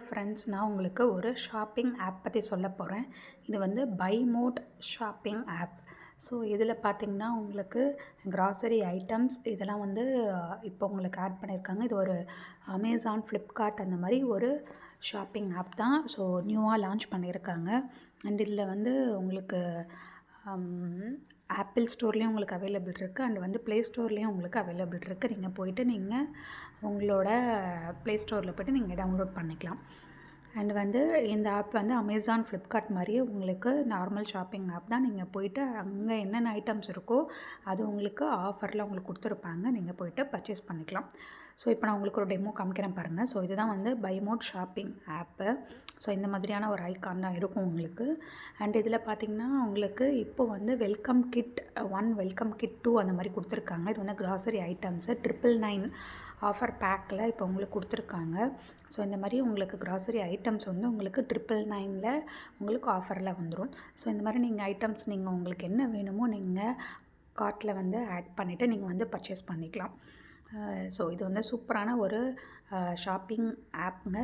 Friends, நான் உங்களுக்கு ஒரு ஷாப்பிங் ஆப் பற்றி சொல்ல போகிறேன். இது வந்து buy mode shopping app. So இதில் பார்த்தீங்கன்னா உங்களுக்கு கிராசரி ஐட்டம்ஸ் இதெல்லாம் வந்து இப்போ உங்களுக்கு ஆட் பண்ணியிருக்காங்க. இது ஒரு அமேசான், ஃப்ளிப்கார்ட் அந்த மாதிரி ஒரு ஷாப்பிங் ஆப் தான். ஸோ நியூவாக லான்ச் பண்ணியிருக்காங்க. அண்ட் இதில் வந்து உங்களுக்கு ஆப்பிள் ஸ்டோர்லேயும் உங்களுக்கு அவைலபிள் இருக்குது. அண்ட் வந்து ப்ளே ஸ்டோர்லேயும் உங்களுக்கு அவைலபிள் இருக்குது. நீங்கள் போய்ட்டு நீங்கள் உங்களோட ப்ளே ஸ்டோரில் போய்ட்டு நீங்கள் டவுன்லோட் பண்ணிக்கலாம். அண்ட் வந்து இந்த ஆப் வந்து அமேசான், ஃப்ளிப்கார்ட் மாதிரியே உங்களுக்கு நார்மல் ஷாப்பிங் ஆப் தான். நீங்கள் போய்ட்டு அங்கே என்னென்ன ஐட்டம்ஸ் இருக்கோ அது உங்களுக்கு ஆஃபரில் உங்களுக்கு கொடுத்துருப்பாங்க. நீங்கள் போய்ட்டு பர்ச்சேஸ் பண்ணிக்கலாம். ஸோ இப்போ நான் உங்களுக்கு ஒரு டெமோ காமிக்கிறேன் பாருங்கள். ஸோ இதுதான் வந்து buy mode shopping app. So இந்த மாதிரியான ஒரு ஐக்கான் தான் இருக்கும் உங்களுக்கு. அண்ட் இதில் பார்த்திங்கன்னா உங்களுக்கு இப்போ வந்து வெல்கம் கிட் 1, வெல்கம் கிட் 2 அந்த மாதிரி கொடுத்துருக்காங்க. இது வந்து கிராசரி ஐட்டம்ஸு 999 ஆஃபர் பேக்கில் இப்போ உங்களுக்கு கொடுத்துருக்காங்க. ஸோ இந்த மாதிரி உங்களுக்கு கிராசரி ஐட்டம்ஸ் வந்து உங்களுக்கு 999ல் உங்களுக்கு ஆஃபரில் வந்துடும். ஸோ இந்த மாதிரி நீங்கள் ஐட்டம்ஸ் நீங்கள் உங்களுக்கு என்ன வேணுமோ நீங்கள் கார்ட்டில் வந்து ஆட் பண்ணிவிட்டு நீங்கள் வந்து பர்ச்சேஸ் பண்ணிக்கலாம். ஸோ இது வந்து சூப்பரான ஒரு ஷாப்பிங் ஆப்புங்க.